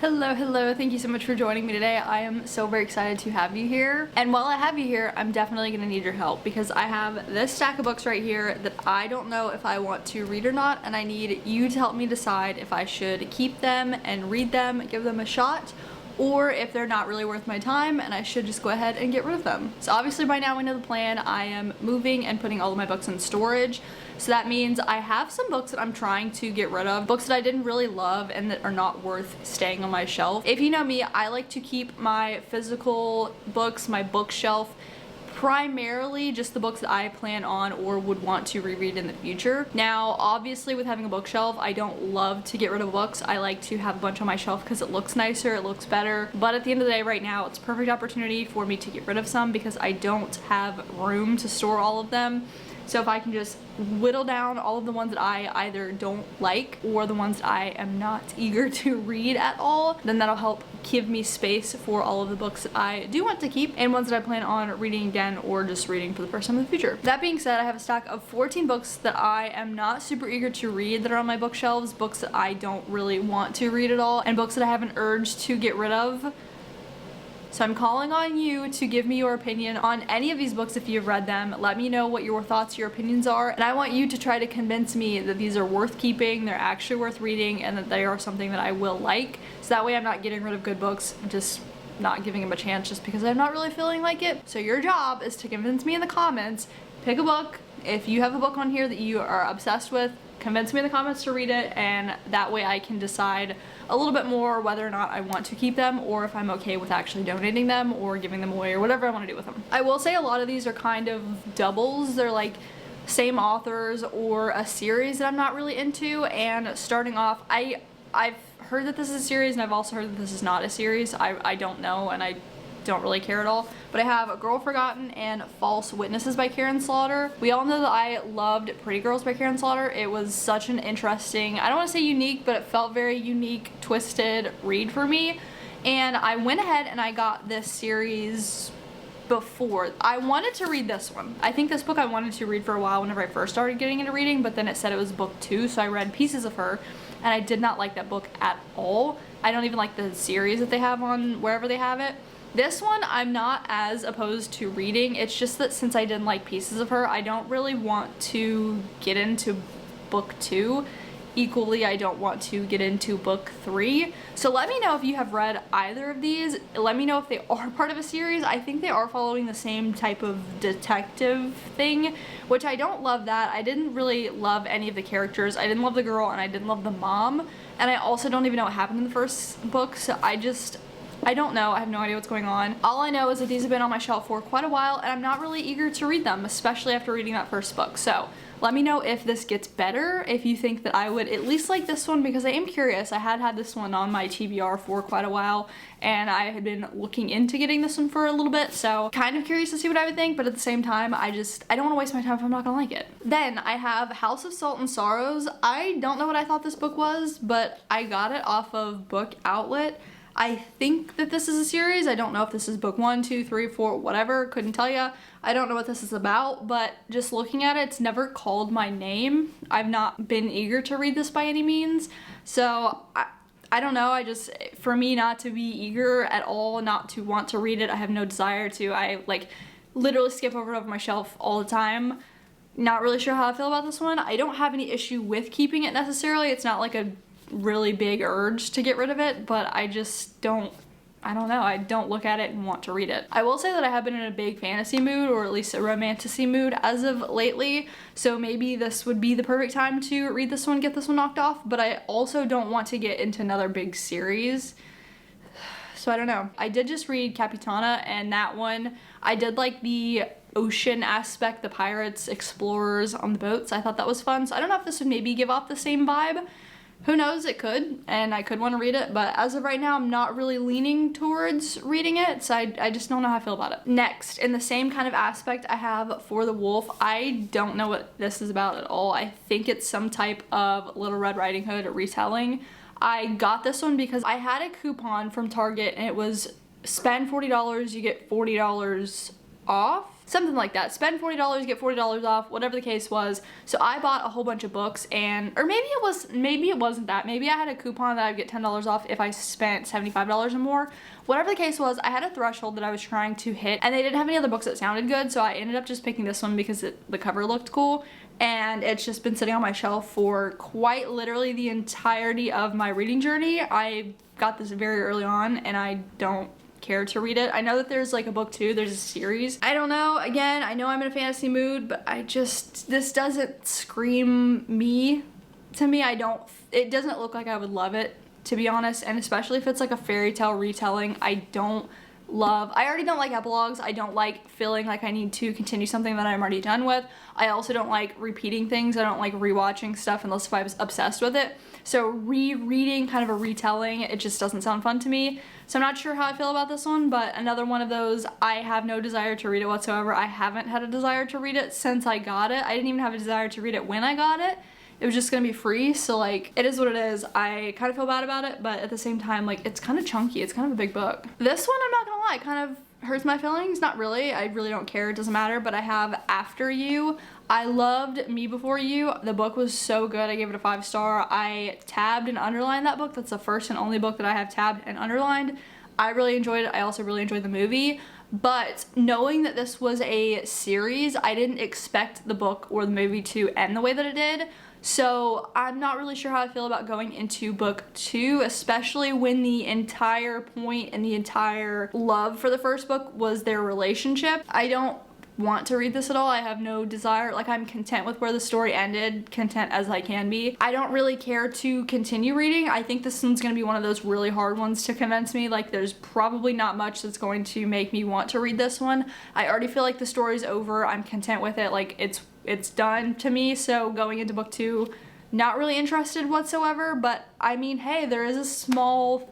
Hello, thank you so much for joining me today. I am so very excited to have you here. And while I have you here, I'm definitely gonna need your help because I have this stack of books right here that I don't know if I want to read or not, and I need you to help me decide if I should keep them and read them, give them a shot, or if they're not really worth my time and I should just go ahead and get rid of them. So obviously by now we know the plan. I am moving and putting all of my books in storage. So that means I have some books that I'm trying to get rid of, books that I didn't really love and that are not worth staying on my shelf. If you know me, I like to keep my physical books, my bookshelf, primarily just the books that I plan on or would want to reread in the future. Now, obviously with having a bookshelf, I don't love to get rid of books. I like to have a bunch on my shelf because it looks nicer, it looks better. But at the end of the day right now, it's a perfect opportunity for me to get rid of some because I don't have room to store all of them. So if I can just whittle down all of the ones that I either don't like or the ones that I am not eager to read at all, then that'll help give me space for all of the books that I do want to keep and ones that I plan on reading again or just reading for the first time in the future. That being said, I have a stack of 14 books that I am not super eager to read that are on my bookshelves, books that I don't really want to read at all, and books that I have an urge to get rid of. So I'm calling on you to give me your opinion on any of these books if you've read them. Let me know what your thoughts, your opinions are, and I want you to try to convince me that these are worth keeping, they're actually worth reading, and that they are something that I will like. So that way I'm not getting rid of good books, just not giving them a chance just because I'm not really feeling like it. So your job is to convince me in the comments, pick a book. If you have a book on here that you are obsessed with, convince me in the comments to read it, and that way I can decide a little bit more whether or not I want to keep them or if I'm okay with actually donating them or giving them away or whatever I want to do with them. I will say a lot of these are kind of doubles. They're like same authors or a series that I'm not really into, and starting off, I've heard that this is a series and I've also heard that this is not a series. I don't know, and I don't really care at all. But I have A Girl Forgotten and False Witnesses by Karen Slaughter. We all know that I loved Pretty Girls by Karen Slaughter. It was such an interesting, I don't want to say unique, but it felt very unique, twisted read for me. And I went ahead and I got this series before. I wanted to read this one. I think this book I wanted to read for a while whenever I first started getting into reading, but then it said it was book 2, so I read pieces of her, and I did not like that book at all. I don't even like the series that they have on wherever they have it. This one I'm not as opposed to reading. It's just that since I didn't like pieces of her, I don't really want to get into book 2. Equally, I don't want to get into book 3. So let me know if you have read either of these. Let me know if they are part of a series. I think they are following the same type of detective thing, which I don't love that. I didn't really love any of the characters. I didn't love the girl and I didn't love the mom. And I also don't even know what happened in the first book, so I don't know. I have no idea what's going on. All I know is that these have been on my shelf for quite a while and I'm not really eager to read them, especially after reading that first book. So let me know if this gets better, if you think that I would at least like this one, because I am curious. I had this one on my TBR for quite a while and I had been looking into getting this one for a little bit, so kind of curious to see what I would think, but at the same time, I don't want to waste my time if I'm not gonna like it. Then I have House of Salt and Sorrows. I don't know what I thought this book was, but I got it off of Book Outlet. I think that this is a series. I don't know if this is book 1, 2, 3, 4, whatever. Couldn't tell ya. I don't know what this is about, but just looking at it, it's never called my name. I've not been eager to read this by any means. So I don't know. For me not to be eager at all, not to want to read it, I have no desire to. I like literally skip over it off my shelf all the time. Not really sure how I feel about this one. I don't have any issue with keeping it necessarily. It's not like a really big urge to get rid of it, but I just don't, I don't know, I don't look at it and want to read it. I will say that I have been in a big fantasy mood, or at least a romantasy mood as of lately, so maybe this would be the perfect time to read this one, get this one knocked off, but I also don't want to get into another big series. So I don't know. I did just read Capitana, and that one, I did like the ocean aspect, the pirates, explorers on the boats. I thought that was fun, so I don't know if this would maybe give off the same vibe. Who knows, it could, and I could want to read it, but as of right now, I'm not really leaning towards reading it, so I just don't know how I feel about it. Next, in the same kind of aspect, I have For the Wolf. I don't know what this is about at all. I think it's some type of Little Red Riding Hood retelling. I got this one because I had a coupon from Target, and it was spend $40, you get $40 off. something like that. Spend $40, get $40 off, whatever the case was. So I bought a whole bunch of books, and, or maybe it wasn't that. Maybe I had a coupon that I'd get $10 off if I spent $75 or more. Whatever the case was, I had a threshold that I was trying to hit, and they didn't have any other books that sounded good, so I ended up just picking this one because the cover looked cool. And it's just been sitting on my shelf for quite literally the entirety of my reading journey. I got this very early on, and I don't care to read it. I know that there's like a book 2, there's a series. I don't know, again, I know I'm in a fantasy mood, but this doesn't scream me to me. It doesn't look like I would love it, to be honest, and especially if it's like a fairy tale retelling. I already don't like epilogues. I don't like feeling like I need to continue something that I'm already done with. I also don't like repeating things. I don't like rewatching stuff unless if I was obsessed with it. So rereading kind of a retelling, it just doesn't sound fun to me. So I'm not sure how I feel about this one, but another one of those, I have no desire to read it whatsoever. I haven't had a desire to read it since I got it. I didn't even have a desire to read it when I got it. It was just gonna be free, so like, it is what it is. I kind of feel bad about it, but at the same time, like, it's kind of chunky. It's kind of a big book. This one, I'm not gonna lie, kind of hurts my feelings. Not really, I really don't care, it doesn't matter, but I have After You. I loved Me Before You. The book was so good, I gave it a 5-star. I tabbed and underlined that book. That's the first and only book that I have tabbed and underlined. I really enjoyed it. I also really enjoyed the movie. But knowing that this was a series, I didn't expect the book or the movie to end the way that it did. So I'm not really sure how I feel about going into book 2, especially when the entire point and the entire love for the first book was their relationship. I don't want to read this at all. I have no desire. Like, I'm content with where the story ended, content as I can be. I don't really care to continue reading. I think this one's gonna be one of those really hard ones to convince me. Like, there's probably not much that's going to make me want to read this one. I already feel like the story's over. I'm content with it. Like, it's done to me. So going into book 2, not really interested whatsoever, but I mean, hey, there is a small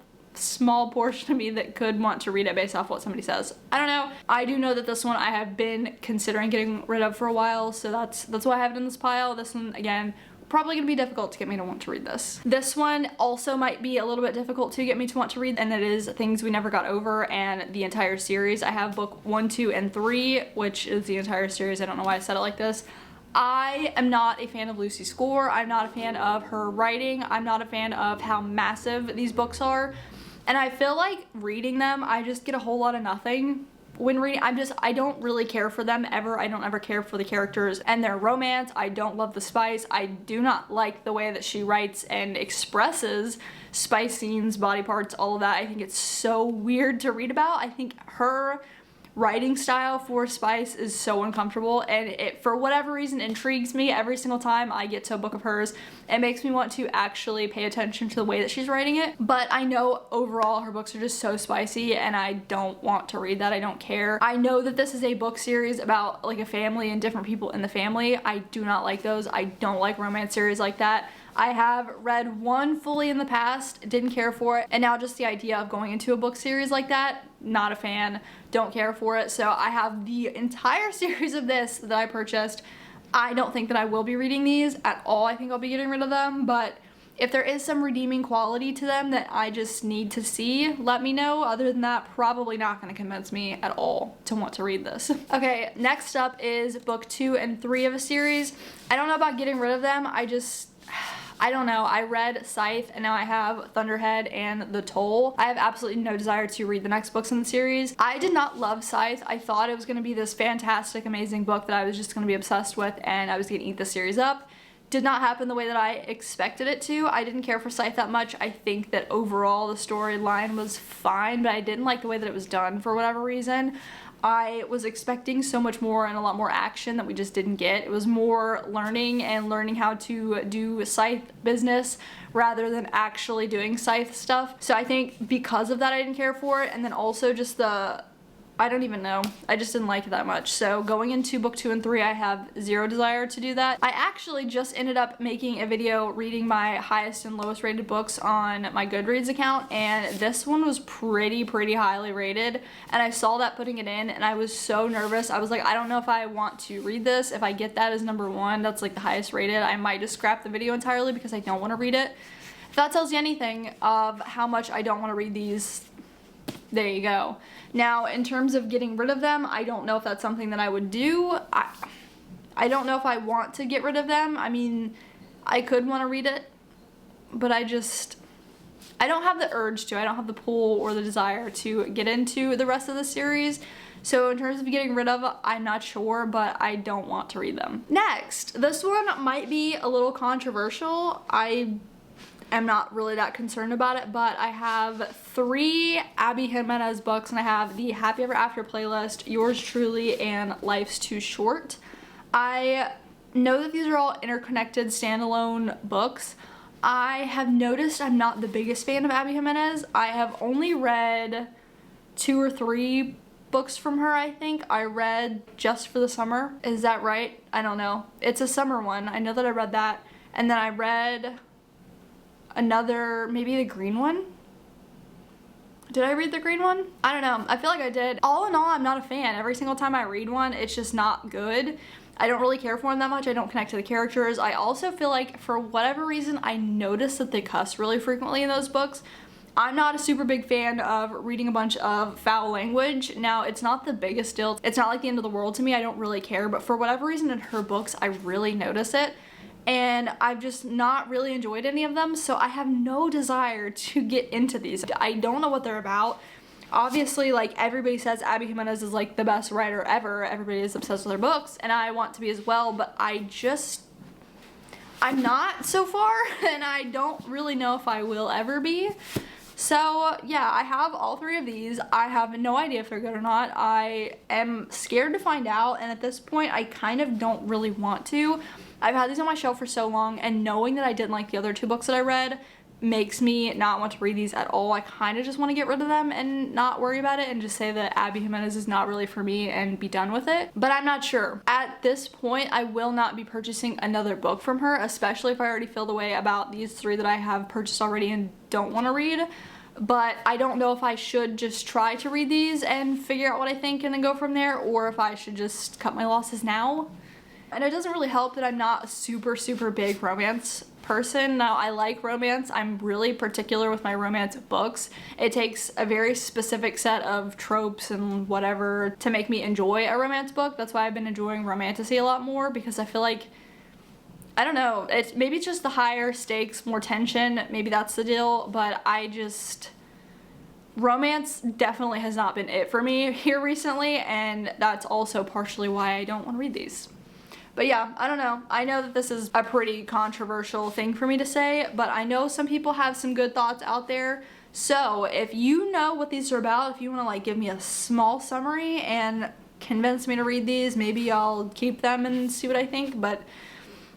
portion of me that could want to read it based off what somebody says. I don't know. I do know that this one I have been considering getting rid of for a while, so that's why I have it in this pile. This one, again, probably gonna be difficult to get me to want to read this. This one also might be a little bit difficult to get me to want to read, and it is Things We Never Got Over and the entire series. I have book 1, 2, and 3, which is the entire series. I don't know why I said it like this. I am not a fan of Lucy's score. I'm not a fan of her writing. I'm not a fan of how massive these books are. And I feel like reading them, I just get a whole lot of nothing. When reading, I don't really care for them ever. I don't ever care for the characters and their romance. I don't love the spice. I do not like the way that she writes and expresses spice scenes, body parts, all of that. I think it's so weird to read about. I think her writing style for spice is so uncomfortable, and it, for whatever reason, intrigues me every single time I get to a book of hers. It makes me want to actually pay attention to the way that she's writing it. But I know overall her books are just so spicy, and I don't want to read that. I don't care. I know that this is a book series about like a family and different people in the family. I do not like those. I don't like romance series like that. I have read one fully in the past, didn't care for it, and now just the idea of going into a book series like that, not a fan, don't care for it. So I have the entire series of this that I purchased. I don't think that I will be reading these at all. I think I'll be getting rid of them, but if there is some redeeming quality to them that I just need to see, let me know. Other than that, probably not going to convince me at all to want to read this. Okay, next up is book 2 and 3 of a series. I don't know about getting rid of them. I don't know. I read Scythe, and now I have Thunderhead and The Toll. I have absolutely no desire to read the next books in the series. I did not love Scythe. I thought it was going to be this fantastic, amazing book that I was just going to be obsessed with, and I was going to eat the series up. Did not happen the way that I expected it to. I didn't care for Scythe that much. I think that overall the storyline was fine, but I didn't like the way that it was done for whatever reason. I was expecting so much more and a lot more action that we just didn't get. It was more learning and learning how to do Scythe business rather than actually doing Scythe stuff. So I think because of that I didn't care for it, and then also just I don't even know. I just didn't like it that much. So going into book 2 and 3, I have zero desire to do that. I actually just ended up making a video reading my highest and lowest rated books on my Goodreads account, and this one was pretty highly rated, and I saw that putting it in, and I was so nervous. I was like, I don't know if I want to read this. If I get that as number 1, that's like the highest rated, I might just scrap the video entirely because I don't want to read it. If that tells you anything of how much I don't want to read these there you go. Now, in terms of getting rid of them, I don't know if that's something that I would do. I don't know if I want to get rid of them. I mean, I could want to read it, but I don't have the urge to. I don't have the pull or the desire to get into the rest of the series. So in terms of getting rid of, I'm not sure, but I don't want to read them. Next, this one might be a little controversial. I am not really that concerned about it, but I have 3 Abby Jimenez books, and I have the Happy Ever After playlist, Yours Truly, and Life's Too Short. I know that these are all interconnected standalone books. I have noticed I'm not the biggest fan of Abby Jimenez. I have only read 2 or 3 books from her, I think. I read Just for the Summer. Is that right? I don't know. It's a summer one. I know that I read that. And then I read another, maybe the green one? Did I read the green one? I don't know. I feel like I did. All in all, I'm not a fan. Every single time I read one, it's just not good. I don't really care for them that much. I don't connect to the characters. I also feel like, for whatever reason, I notice that they cuss really frequently in those books. I'm not a super big fan of reading a bunch of foul language. Now, it's not the biggest deal. It's not like the end of the world to me. I don't really care. But for whatever reason in her books, I really notice it. And I've just not really enjoyed any of them. So I have no desire to get into these. I don't know what they're about. Obviously, like, everybody says Abby Jimenez is like the best writer ever. Everybody is obsessed with her books, and I want to be as well, but I'm not so far, and I don't really know if I will ever be. So yeah, I have all 3 of these. I have no idea if they're good or not. I am scared to find out, and at this point I kind of don't really want to. I've had these on my shelf for so long, and knowing that I didn't like the other 2 books that I read makes me not want to read these at all. I kind of just want to get rid of them and not worry about it and just say that Abby Jimenez is not really for me and be done with it. But I'm not sure. At this point, I will not be purchasing another book from her, especially if I already feel the way about these 3 that I have purchased already and don't want to read. But I don't know if I should just try to read these and figure out what I think and then go from there, or if I should just cut my losses now. And it doesn't really help that I'm not a super big romance person. Now, I like romance. I'm really particular with my romance books. It takes a very specific set of tropes and whatever to make me enjoy a romance book. That's why I've been enjoying romantasy a lot more, because I feel like, I don't know, maybe it's just the higher stakes, more tension, maybe that's the deal, but romance definitely has not been it for me here recently, and that's also partially why I don't want to read these. But yeah, I don't know. I know that this is a pretty controversial thing for me to say, but I know some people have some good thoughts out there. So if you know what these are about, if you want to like give me a small summary and convince me to read these, maybe I'll keep them and see what I think, but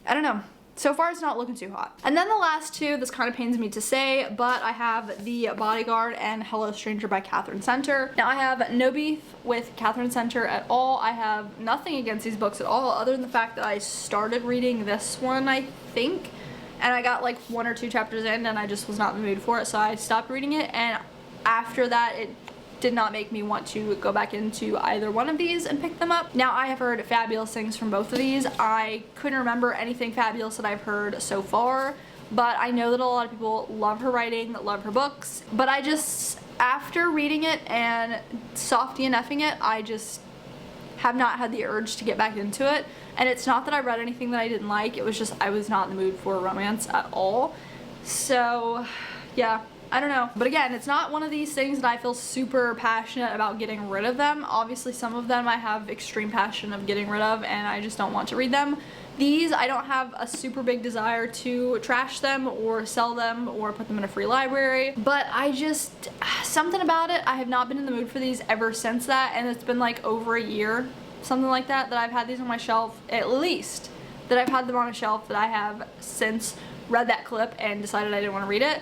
I don't know. So far, it's not looking too hot. And then the last 2, this kind of pains me to say, but I have The Bodyguard and Hello Stranger by Catherine Center. Now, I have no beef with Catherine Center at all. I have nothing against these books at all, other than the fact that I started reading this one, I think, and I got like 1 or 2 chapters in, and I just was not in the mood for it, so I stopped reading it, and after that, it did not make me want to go back into either one of these and pick them up. Now, I have heard fabulous things from both of these. I couldn't remember anything fabulous that I've heard so far, but I know that a lot of people love her writing, love her books, but I just, after reading it and soft DNFing it, I just have not had the urge to get back into it. And it's not that I read anything that I didn't like, it was just I was not in the mood for romance at all. So yeah, I don't know. But again, it's not one of these things that I feel super passionate about getting rid of them. Obviously, some of them I have extreme passion of getting rid of, and I just don't want to read them. These, I don't have a super big desire to trash them or sell them or put them in a free library, but I just, something about it, I have not been in the mood for these ever since that, and it's been like over a year, something like that, that I've had these on my shelf, at least, that I've had them on a shelf, that I have since read that clip and decided I didn't want to read it.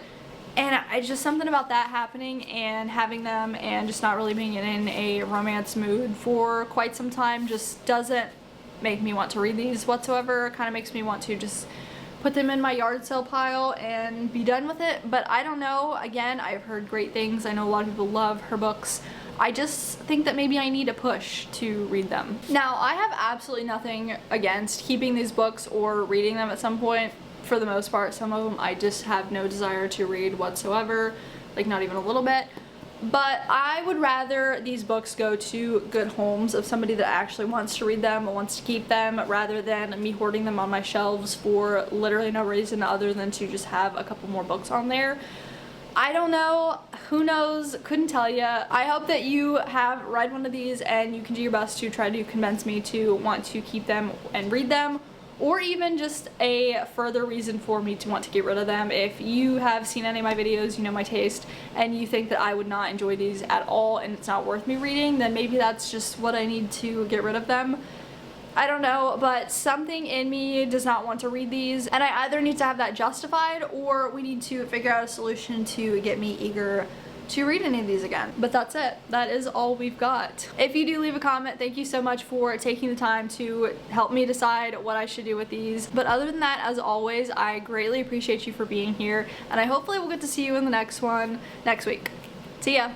And I just, something about that happening and having them and just not really being in a romance mood for quite some time just doesn't make me want to read these whatsoever. It kind of makes me want to just put them in my yard sale pile and be done with it. But I don't know. Again, I've heard great things. I know a lot of people love her books. I just think that maybe I need a push to read them. Now, I have absolutely nothing against keeping these books or reading them at some point. For the most part, some of them I just have no desire to read whatsoever, like not even a little bit. But I would rather these books go to good homes of somebody that actually wants to read them, wants to keep them, rather than me hoarding them on my shelves for literally no reason other than to just have a couple more books on there. I don't know, who knows, couldn't tell you. I hope that you have read one of these and you can do your best to try to convince me to want to keep them and read them, or even just a further reason for me to want to get rid of them. If you have seen any of my videos, you know my taste, and you think that I would not enjoy these at all and it's not worth me reading, then maybe that's just what I need to get rid of them. I don't know, but something in me does not want to read these, and I either need to have that justified or we need to figure out a solution to get me eager to read any of these again. But that's it. That is all we've got. If you do leave a comment, thank you so much for taking the time to help me decide what I should do with these. But other than that, as always, I greatly appreciate you for being here, and I hopefully will get to see you in the next one next week. See ya!